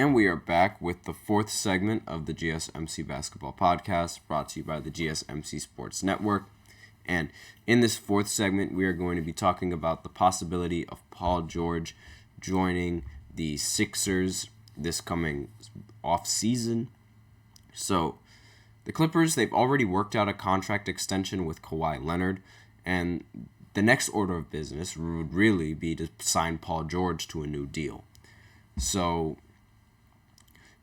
And we are back with the fourth segment of the GSMC Basketball Podcast, brought to you by the GSMC Sports Network. And in this fourth segment, we are going to be talking about the possibility of Paul George joining the Sixers this coming off-season. So, the Clippers, they've already worked out a contract extension with Kawhi Leonard, and the next order of business would really be to sign Paul George to a new deal. So,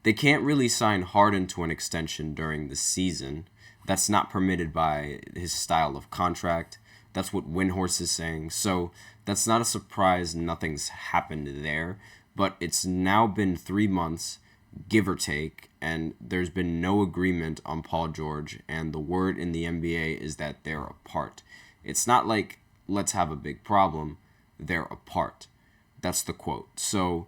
they can't really sign Harden to an extension during the season. That's not permitted by his style of contract. That's what Windhorse is saying. So that's not a surprise nothing's happened there. But it's now been 3 months, give or take, and there's been no agreement on Paul George. And the word in the NBA is that they're apart. It's not like, let's have a big problem. They're apart. That's the quote. So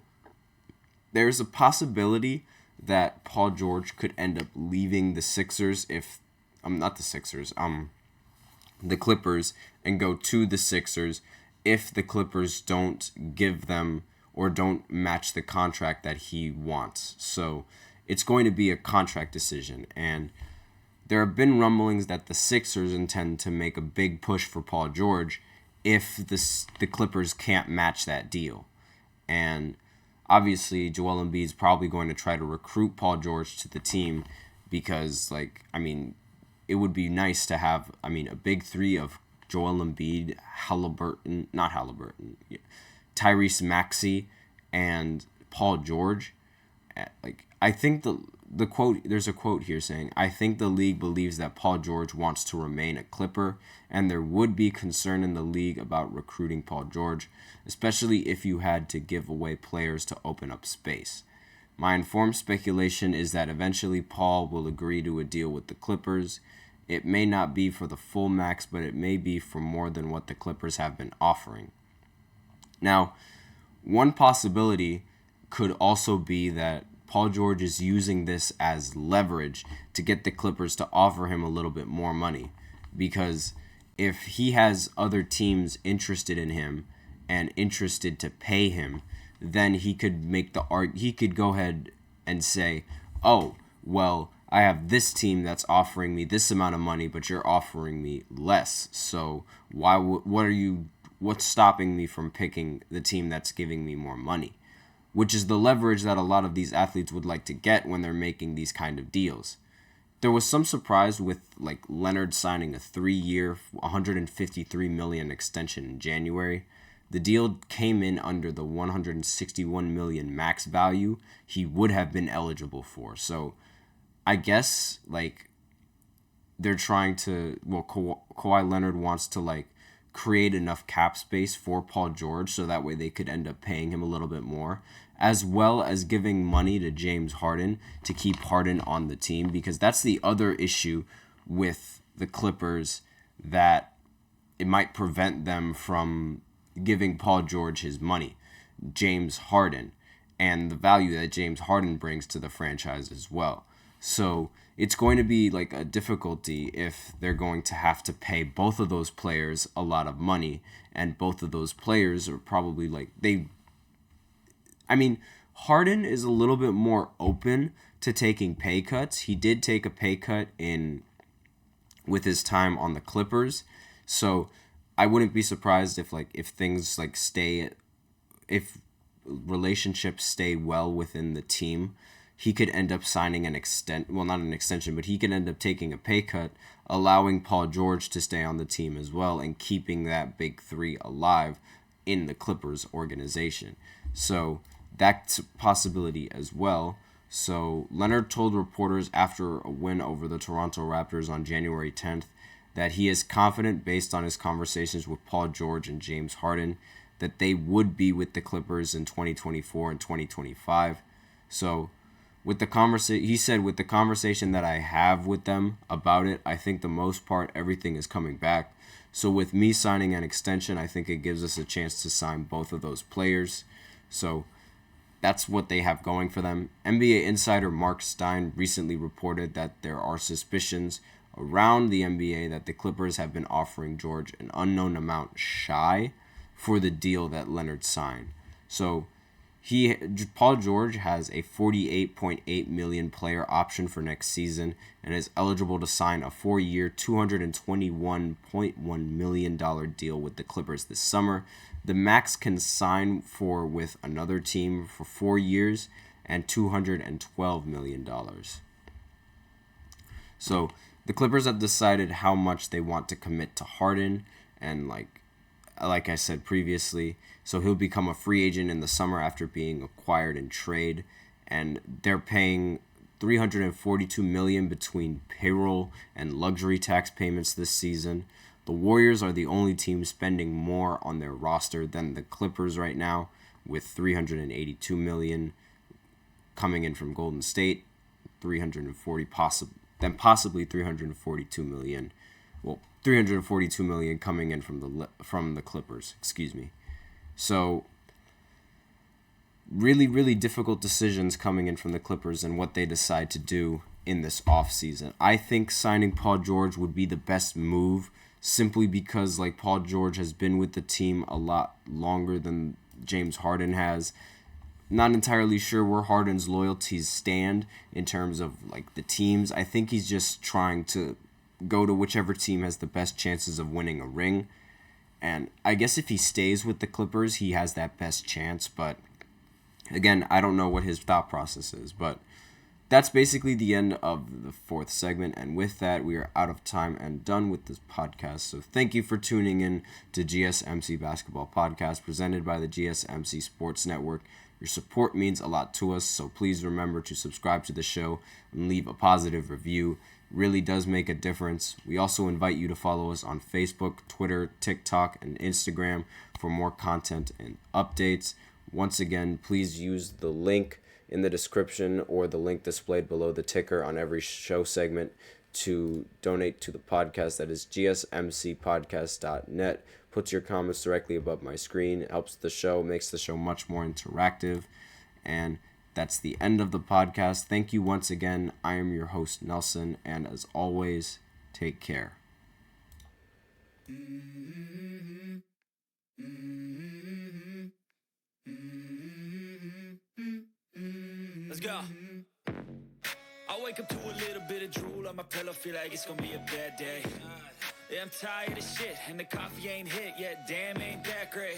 there's a possibility that Paul George could end up leaving the Sixers if, the Clippers, and go to the Sixers if the Clippers don't give them or don't match the contract that he wants. So it's going to be a contract decision, and there have been rumblings that the Sixers intend to make a big push for Paul George if the Clippers can't match that deal. And obviously, Joel Embiid is probably going to try to recruit Paul George to the team because, it would be nice to have, a big three of Joel Embiid, Tyrese Maxey, and Paul George. I think the quote, there's a quote here saying, "I think the league believes that Paul George wants to remain a Clipper, and there would be concern in the league about recruiting Paul George, especially if you had to give away players to open up space. My informed speculation is that eventually Paul will agree to a deal with the Clippers. It may not be for the full max, but it may be for more than what the Clippers have been offering." Now, one possibility could also be that Paul George is using this as leverage to get the Clippers to offer him a little bit more money, because if he has other teams interested in him and interested to pay him, then he could he could go ahead and say, "Oh, well, I have this team that's offering me this amount of money, but you're offering me less. So what's stopping me from picking the team that's giving me more money?" Which is the leverage that a lot of these athletes would like to get when they're making these kind of deals. There was some surprise with Leonard signing a 3-year, $153 million extension in January. The deal came in under the $161 million max value he would have been eligible for. So I guess they're trying to, Kawhi Leonard wants to create enough cap space for Paul George so that way they could end up paying him a little bit more, as well as giving money to James Harden to keep Harden on the team, because that's the other issue with the Clippers, that it might prevent them from giving Paul George his money, James Harden, and the value that James Harden brings to the franchise as well. So it's going to be a difficulty if they're going to have to pay both of those players a lot of money, and both of those players are probably Harden is a little bit more open to taking pay cuts. He did take a pay cut with his time on the Clippers, so I wouldn't be surprised if things if relationships stay well within the team, he could end up signing not an extension, but he could end up taking a pay cut, allowing Paul George to stay on the team as well and keeping that big three alive in the Clippers organization. So that's a possibility as well. So Leonard told reporters after a win over the Toronto Raptors on January 10th that he is confident, based on his conversations with Paul George and James Harden, that they would be with the Clippers in 2024 and 2025. So he said, with the conversation that I have with them about it, I think the most part everything is coming back. So with me signing an extension, I think it gives us a chance to sign both of those players. So that's what they have going for them. NBA insider Mark Stein recently reported that there are suspicions around the NBA that the Clippers have been offering George an unknown amount shy for the deal that Leonard signed. So Paul George has a $48.8 million player option for next season and is eligible to sign a 4-year, $221.1 million deal with the Clippers this summer. The max can sign for with another team for 4 years and $212 million. So the Clippers have decided how much they want to commit to Harden, and like I said previously, so he'll become a free agent in the summer after being acquired in trade, and they're paying $342 million between payroll and luxury tax payments this season. The Warriors are the only team spending more on their roster than the Clippers right now, with $382 million coming in from Golden State, possibly $342 million. Well, $342 million coming in from the Clippers, So really, really difficult decisions coming in from the Clippers and what they decide to do in this offseason. I think signing Paul George would be the best move, simply because like Paul George has been with the team a lot longer than James Harden has. Not entirely sure where Harden's loyalties stand in terms of like the teams. I think he's just trying to go to whichever team has the best chances of winning a ring. And I guess if he stays with the Clippers, he has that best chance. But again, I don't know what his thought process is. But that's basically the end of the fourth segment. And with that, we are out of time and done with this podcast. So thank you for tuning in to GSMC Basketball Podcast, presented by the GSMC Sports Network. Your support means a lot to us, so please remember to subscribe to the show and leave a positive review. It really does make a difference. We also invite you to follow us on Facebook, Twitter, TikTok, and Instagram for more content and updates. Once again, please use the link in the description or the link displayed below the ticker on every show segment to donate to the podcast. That is gsmcpodcast.net. Puts your comments directly above my screen. It helps the show, makes the show much more interactive. And that's the end of the podcast. Thank you once again. I am your host, Nelson, and as always, take care. Let's go. I wake up to a little bit of drool on my pillow, feel like it's gonna be a bad day. Yeah, I'm tired of shit, and the coffee ain't hit yet, damn, ain't that great.